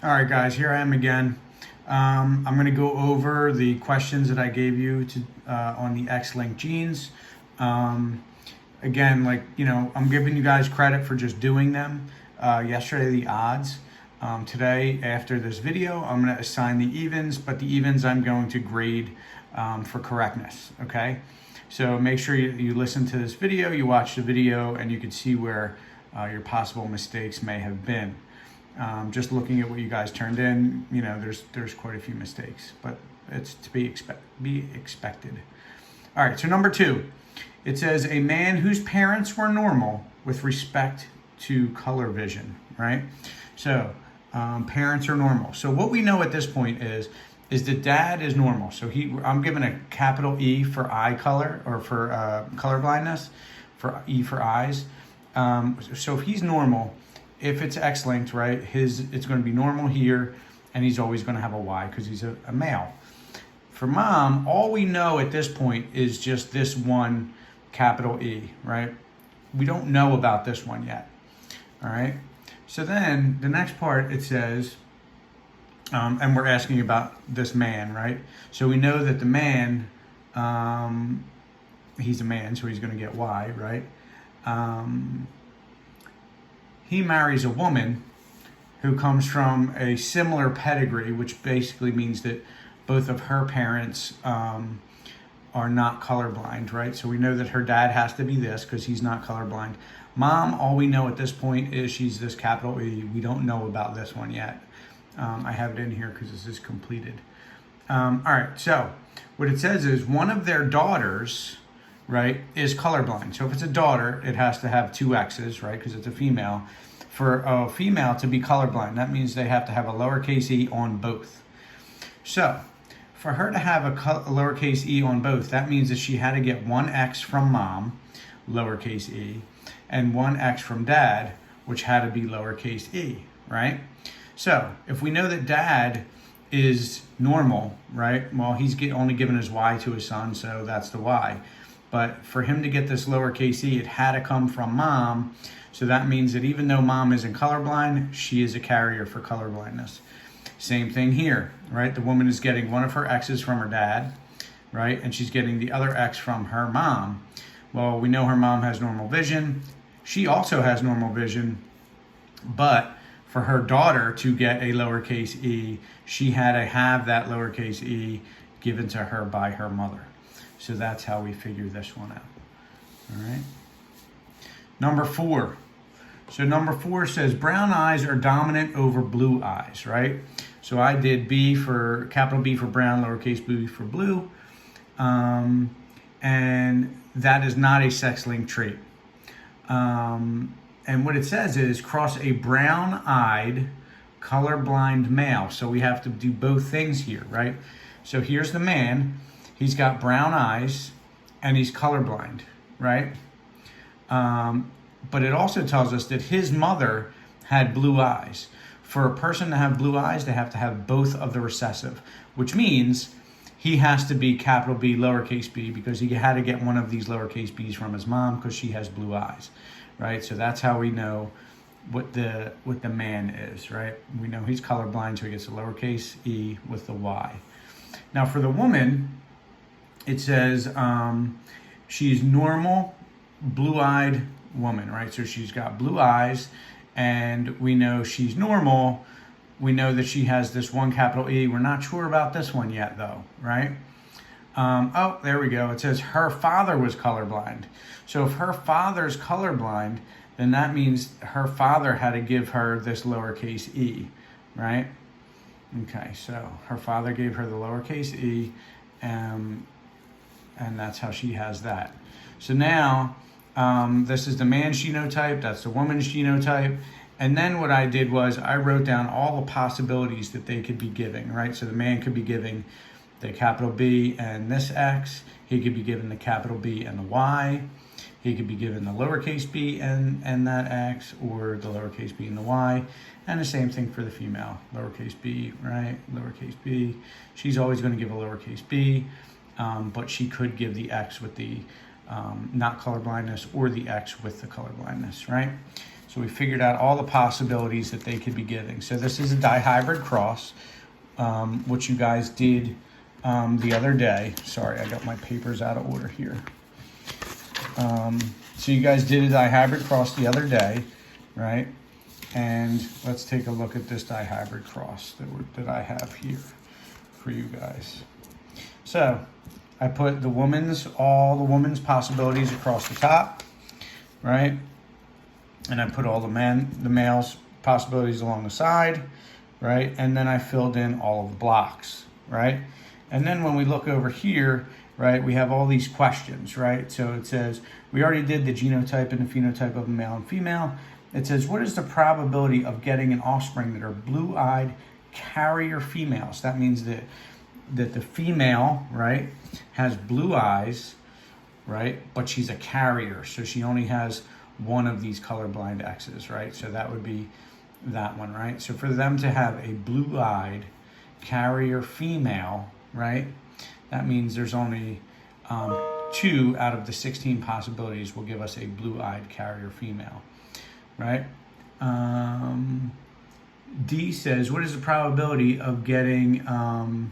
All right, guys, here I am again. I'm going to go over the questions that I gave you on the X-linked genes. Um, Again, I'm giving you guys credit for just doing them. Yesterday, the odds. Today, after this video, I'm going to assign the evens, but the evens I'm going to grade for correctness, okay? So make sure you listen to this video, you watch the video, and you can see where your possible mistakes may have been. Just looking at what you guys turned in, there's quite a few mistakes, but it's to be expected. All right, so number 2, it says a man whose parents were normal with respect to color vision, right? So parents are normal. So what we know at this point is that dad is normal. So I'm giving a capital E for eye color, or for color blindness, for E for eyes. So if he's normal, if it's X-linked, right, it's going to be normal here, and he's always going to have a Y because he's a male. For mom, all we know at this point is just this one capital E, right? We don't know about this one yet, all right? So then the next part, it says, and we're asking about this man, right? So we know that the man, he's a man, so he's going to get Y, right? He marries a woman who comes from a similar pedigree, which basically means that both of her parents are not colorblind, right? So we know that her dad has to be this because he's not colorblind. Mom, all we know at this point is she's this capital E. We don't know about this one yet. I have it in here because this is completed. All right, so what it says is one of their daughters, right, is colorblind. So if it's a daughter, it has to have 2 X's, right, because it's a female. For a female to be colorblind, that means they have to have a lowercase e on both. So for her to have a lowercase e on both, that means that she had to get 1 X from mom, lowercase e, and 1 X from dad, which had to be lowercase e, right? So if we know that dad is normal, right? Well, he's only given his Y to his son, so that's the Y. But for him to get this lowercase e, it had to come from mom. So that means that even though mom isn't colorblind, she is a carrier for colorblindness. Same thing here, right? The woman is getting one of her X's from her dad, right? And she's getting the other X from her mom. Well, we know her mom has normal vision. She also has normal vision, but for her daughter to get a lowercase e, she had to have that lowercase e given to her by her mother. So that's how we figure this one out. All right. Number 4. So number 4 says brown eyes are dominant over blue eyes, right? So I did B for capital B for brown, lowercase b for blue. And that is not a sex-linked trait. And what it says is cross a brown-eyed, colorblind male. So we have to do both things here, right? So here's the man. He's got brown eyes, and he's colorblind, right? But it also tells us that his mother had blue eyes. For a person to have blue eyes, they have to have both of the recessive, which means he has to be capital B, lowercase b, because he had to get one of these lowercase b's from his mom because she has blue eyes, right? So that's how we know what the man is, right? We know he's colorblind, so he gets a lowercase e with the Y. Now for the woman, it says she's normal, blue-eyed woman, right? So she's got blue eyes, and we know she's normal. We know that she has this one capital E. We're not sure about this one yet, though, right? Oh, there we go. It says her father was colorblind. So if her father's colorblind, then that means her father had to give her this lowercase e, right? Okay, so her father gave her the lowercase e, and that's how she has that. So now, this is the man's genotype, that's the woman's genotype, and then what I did was I wrote down all the possibilities that they could be giving, right? So the man could be giving the capital B and this X, he could be given the capital B and the Y, he could be given the lowercase b and that X, or the lowercase b and the Y, and the same thing for the female, lowercase b, right? Lowercase b, she's always going to give a lowercase b, but she could give the X with the not colorblindness, or the X with the colorblindness, right? So we figured out all the possibilities that they could be giving. So this is a dihybrid cross, which you guys did the other day. Sorry, I got my papers out of order here. So you guys did a dihybrid cross the other day, right? And let's take a look at this dihybrid cross that I have here for you guys. So I put all the woman's possibilities across the top, right? And I put all the male's possibilities along the side, right? And then I filled in all of the blocks, right? And then when we look over here, right, we have all these questions, right? So it says, we already did the genotype and the phenotype of a male and female. It says, what is the probability of getting an offspring that are blue-eyed carrier females? That means that the female, right, has blue eyes, right, but she's a carrier, so she only has one of these colorblind X's, right? So that would be that one, right? So for them to have a blue-eyed carrier female, right, that means there's only 2 out of the 16 possibilities will give us a blue-eyed carrier female, right? D says, what is the probability of getting an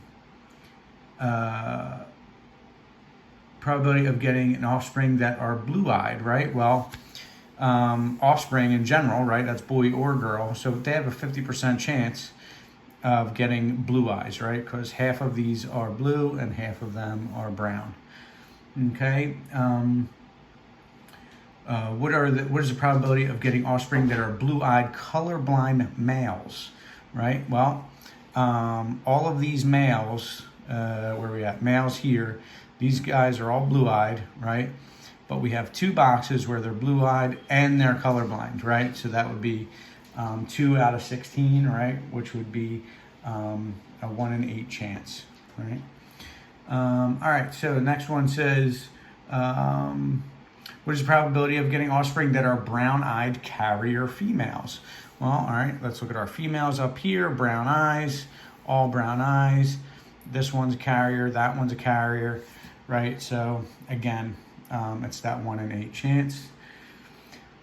offspring that are blue-eyed, right? Well, offspring in general, right? That's boy or girl. So they have a 50% chance of getting blue eyes, right? Because half of these are blue and half of them are brown. Okay. What is the probability of getting offspring that are blue-eyed colorblind males, right? Well, all of these males, where are we at? Males here. These guys are all blue-eyed, right? But we have 2 boxes where they're blue-eyed and they're colorblind, right? So that would be 2 out of 16, right? Which would be a 1 in 8 chance, right? All right, so the next one says, what is the probability of getting offspring that are brown-eyed carrier females? Well, all right, let's look at our females up here. Brown eyes, all brown eyes. This one's a carrier, that one's a carrier, right? So again, it's that 1 in 8 chance.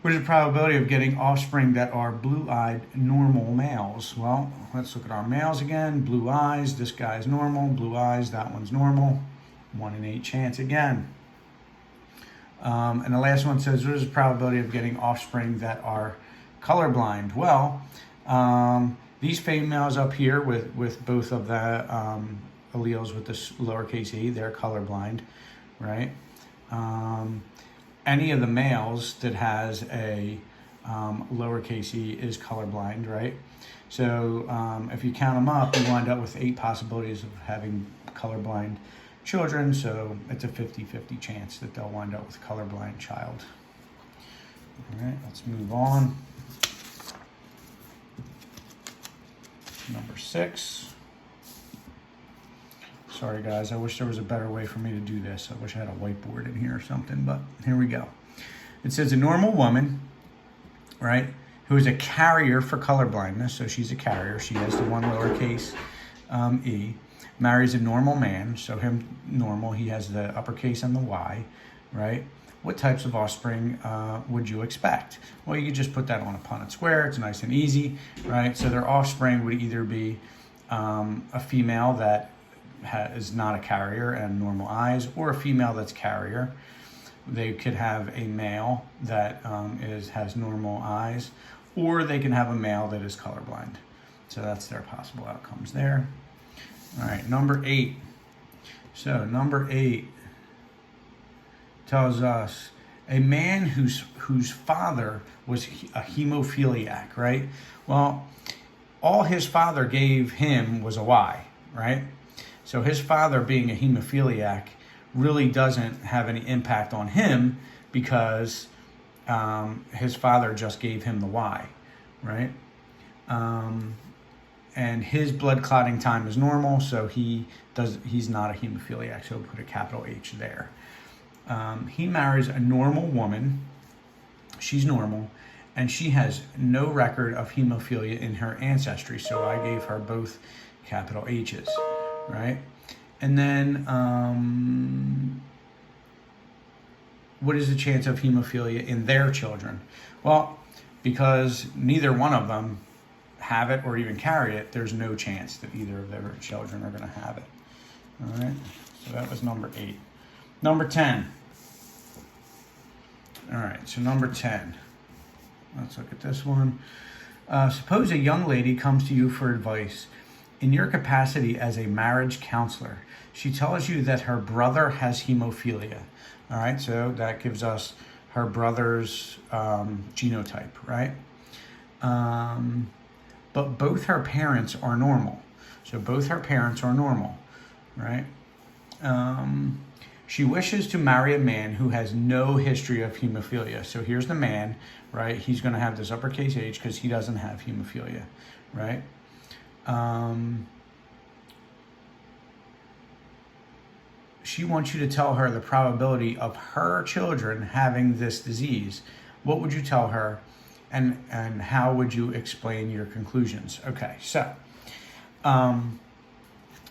What is the probability of getting offspring that are blue-eyed normal males? Well, let's look at our males again. Blue eyes, this guy's normal. Blue eyes, that one's normal. 1 in 8 chance again. And the last one says, what is the probability of getting offspring that are colorblind? Well, these females up here with both of the alleles with this lowercase e, they're colorblind, right? Any of the males that has a lowercase e is colorblind, right? So if you count them up, you wind up with 8 possibilities of having colorblind children. So it's a 50-50 chance that they'll wind up with a colorblind child. All right, let's move on. Number 6. Sorry guys, I wish there was a better way for me to do this. I wish I had a whiteboard in here or something, but here we go. It says a normal woman, right, who is a carrier for colorblindness, so she's a carrier, she has the 1 lowercase e, marries a normal man, so him normal, he has the uppercase and the Y, right? What types of offspring would you expect? Well, you could just put that on a Punnett square. It's nice and easy, right? So their offspring would either be a female that is not a carrier and normal eyes, or a female that's carrier. They could have a male that has normal eyes, or they can have a male that is colorblind. So that's their possible outcomes there. All right, number 8. So number 8 tells us a man whose father was a hemophiliac, right? Well, all his father gave him was a Y, right? So his father being a hemophiliac really doesn't have any impact on him because his father just gave him the Y, right? And his blood clotting time is normal, so he's not a hemophiliac, so we'll put a capital H there. He marries a normal woman. She's normal, and she has no record of hemophilia in her ancestry, so I gave her both capital H's, right? And then, what is the chance of hemophilia in their children? Well, because neither one of them have it or even carry it, there's no chance that either of their children are going to have it. All right, so that was number 8. Number 10. All right, so number 10. Let's look at this one. Suppose a young lady comes to you for advice. In your capacity as a marriage counselor, she tells you that her brother has hemophilia. All right, so that gives us her brother's genotype, right? But both her parents are normal. So both her parents are normal, right? She wishes to marry a man who has no history of hemophilia. So here's the man, right? He's going to have this uppercase H because he doesn't have hemophilia, right? She wants you to tell her the probability of her children having this disease. What would you tell her, and how would you explain your conclusions? Okay, so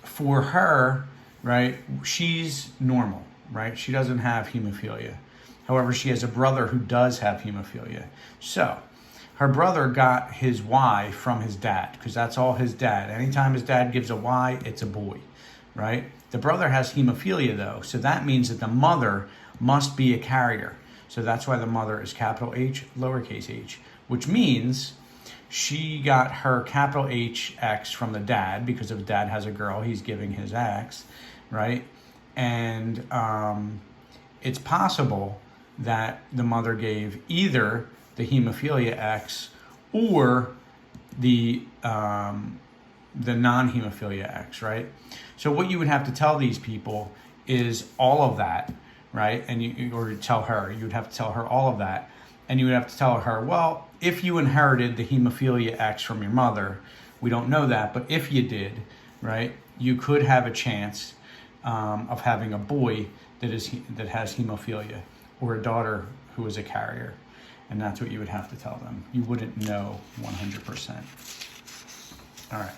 for her, right, she's normal, right? She doesn't have hemophilia. However, she has a brother who does have hemophilia. So her brother got his Y from his dad, because that's all his dad. Anytime his dad gives a Y, it's a boy, right? The brother has hemophilia, though, so that means that the mother must be a carrier. So that's why the mother is capital H, lowercase h, which means she got her capital HX from the dad, because if dad has a girl, he's giving his X, right? And it's possible that the mother gave either the hemophilia X or the non-hemophilia X, right? So what you would have to tell these people is all of that, right? And you would have to tell her all of that. And you would have to tell her, well, if you inherited the hemophilia X from your mother, we don't know that, but if you did, right, you could have a chance of having a boy that has hemophilia, or a daughter who is a carrier. And that's what you would have to tell them. You wouldn't know 100%. All right.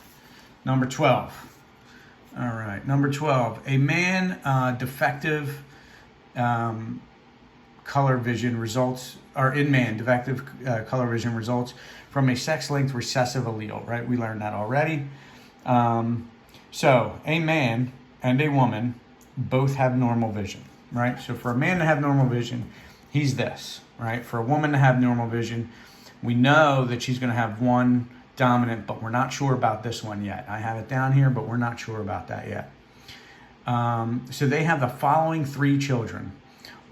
Number 12. All right. Number 12. A man defective color vision results, or in man, defective color vision results from a sex-linked recessive allele, right? We learned that already. So a man and a woman both have normal vision, right? So for a man to have normal vision, he's this, right? For a woman to have normal vision, we know that she's going to have one dominant, but we're not sure about this one yet. I have it down here, but we're not sure about that yet. So they have the following 3 children,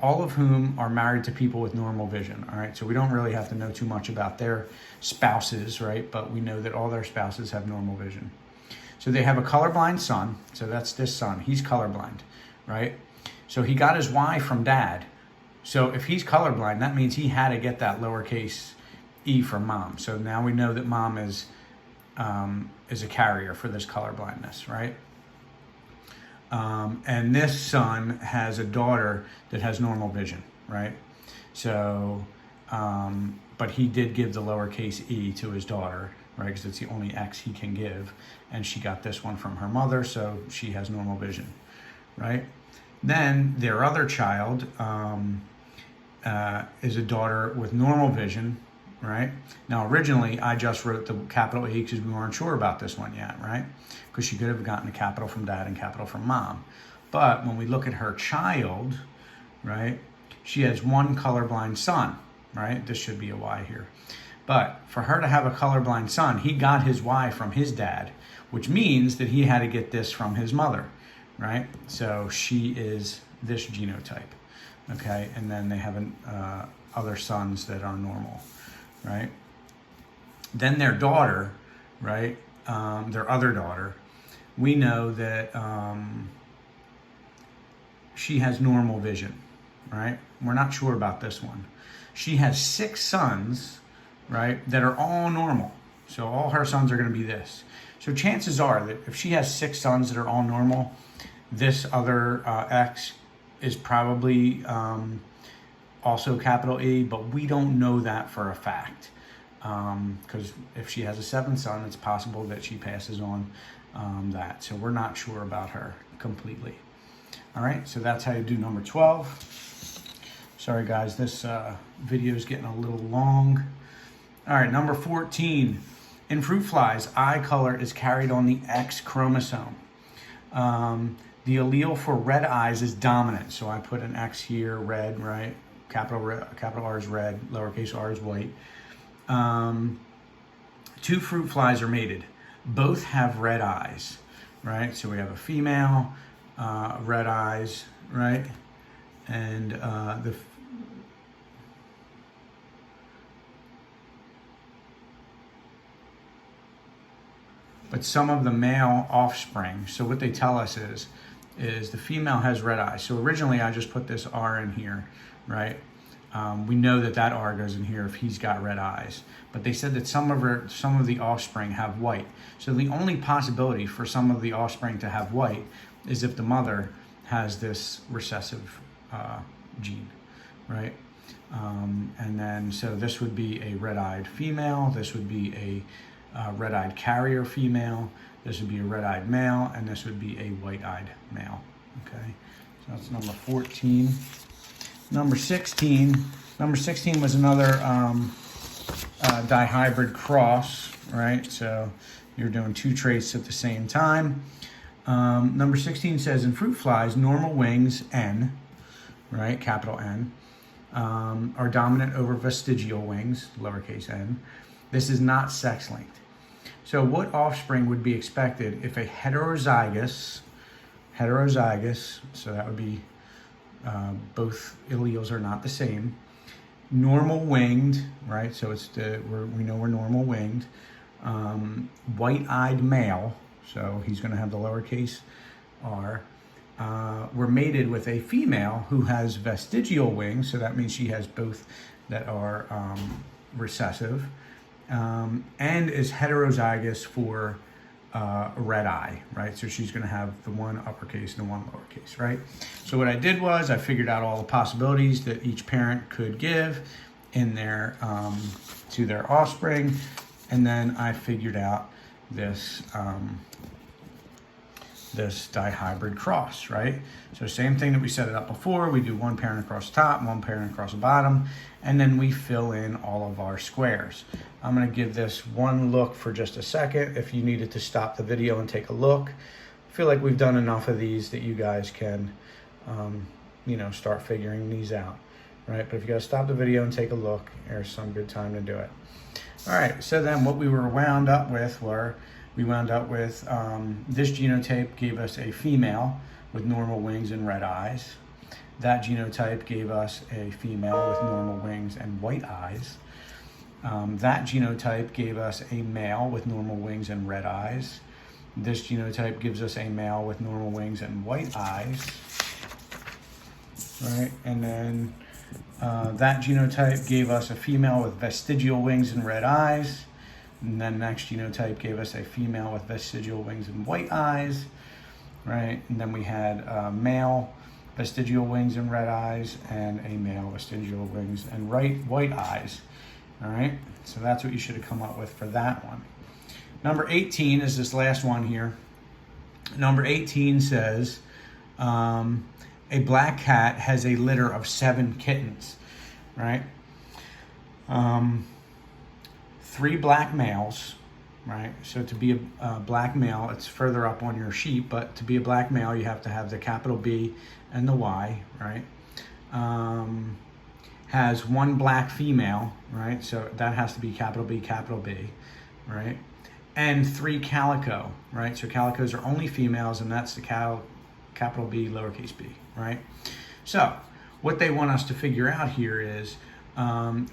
all of whom are married to people with normal vision, all right? So we don't really have to know too much about their spouses, right? But we know that all their spouses have normal vision. So they have a colorblind son, so that's this son. He's colorblind, right? So he got his Y from dad. So if he's colorblind, that means he had to get that lowercase e from mom. So now we know that mom is a carrier for this colorblindness, right? And this son has a daughter that has normal vision, right? So, but he did give the lowercase e to his daughter, right? Because it's the only X he can give. And she got this one from her mother, so she has normal vision, right? Then their other child is a daughter with normal vision, right? Now, originally, I just wrote the capital E because we weren't sure about this one yet, right? Because she could have gotten a capital from dad and capital from mom. But when we look at her child, right, she has one colorblind son, right? This should be a Y here. But for her to have a colorblind son, he got his Y from his dad, which means that he had to get this from his mother, right? So she is this genotype, okay? And then they have other sons that are normal, right? Then their daughter, right, their other daughter, we know that she has normal vision, right? We're not sure about this one. She has 6 sons, right, that are all normal. So all her sons are going to be this. So chances are that if she has 6 sons that are all normal, this other X is probably also capital E, but we don't know that for a fact. Because if she has a 7th son, it's possible that she passes on that. So we're not sure about her completely. All right, so that's how you do number 12. Sorry guys, this video is getting a little long. All right, number 14. In fruit flies, eye color is carried on the X chromosome. The allele for red eyes is dominant. So I put an X here, red, right? Capital R is red, lowercase r is white. Two fruit flies are mated. Both have red eyes, right? So we have a female, red eyes, right? And but some of the male offspring, so what they tell us is the female has red eyes. So originally I just put this R in here, right? We know that R goes in here if he's got red eyes. But they said that some of the offspring have white. So the only possibility for some of the offspring to have white is if the mother has this recessive gene, right? And then, so this would be a red-eyed female, this would be a red-eyed carrier female, this would be a red-eyed male, and this would be a white-eyed male, okay? So that's number 14. Number 16 was another dihybrid cross, right? So you're doing two traits at the same time. Number 16 says, in fruit flies, normal wings, N, right, capital N, are dominant over vestigial wings, lowercase n. This is not sex-linked. So what offspring would be expected if a heterozygous, so that would be both alleles are not the same, normal winged, right? So it's we know we're normal winged, white-eyed male, so he's going to have the lowercase r. We're mated with a female who has vestigial wings, so that means she has both that are recessive, and is heterozygous for red eye, right? So she's going to have the one uppercase and the one lowercase, right? So what I did was I figured out all the possibilities that each parent could give in their to their offspring, and then I figured out this this dihybrid cross, right? So same thing that we set it up before. We do one parent across the top, one parent across the bottom, and then we fill in all of our squares. I'm gonna give this one look for just a second. If you needed to stop the video and take a look, I feel like we've done enough of these that you guys can, you know, start figuring these out, right? But if you gotta stop the video and take a look, there's some good time to do it. All right, so then what we were wound up with this genotype gave us a female with normal wings and red eyes. That genotype gave us a female with normal wings and white eyes. That genotype gave us a male with normal wings and red eyes. This genotype gives us a male with normal wings and white eyes. Right, and then that genotype gave us a female with vestigial wings and red eyes. And then next genotype gave us a female with vestigial wings and white eyes, right? And then we had a male vestigial wings and red eyes and a male vestigial wings and white eyes, all right? So that's what you should have come up with for that one. Number 18 is this last one here. Number 18 says, a black cat has a litter of 7 kittens, right? 3 black males, right? So to be a black male, it's further up on your sheet, but to be a black male, you have to have the capital B and the Y, right? Has 1 black female, right? So that has to be capital B, right? And 3 calico, right? So calicos are only females, and that's the capital B, lowercase b, right? So what they want us to figure out here is,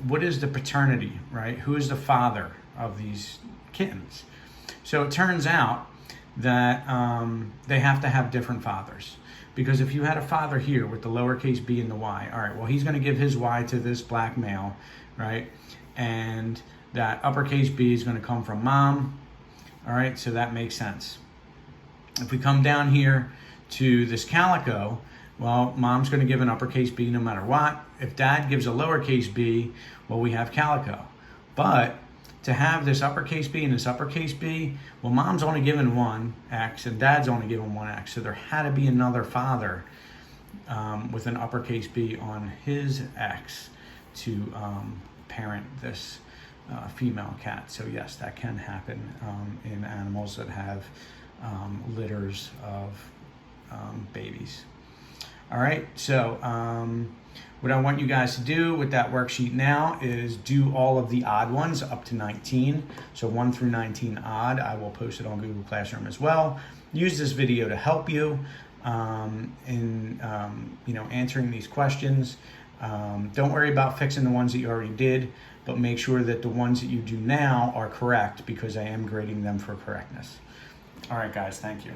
what is the paternity, right? Who is the father of these kittens? So it turns out that they have to have different fathers. Because if you had a father here with the lowercase b and the y, all right, well, he's going to give his y to this black male, right? And that uppercase B is going to come from mom, all right? So that makes sense. If we come down here to this calico, well, mom's going to give an uppercase B no matter what. If dad gives a lowercase b, well, we have calico. But to have this uppercase B and this uppercase B, well, mom's only given 1 X and dad's only given 1 X. So there had to be another father with an uppercase B on his X to parent this female cat. So yes, that can happen in animals that have litters of babies. All right, so what I want you guys to do with that worksheet now is do all of the odd ones up to 19. So 1 through 19 odd. I will post it on Google Classroom as well. Use this video to help you in answering these questions. Don't worry about fixing the ones that you already did, but make sure that the ones that you do now are correct, because I am grading them for correctness. All right, guys, thank you.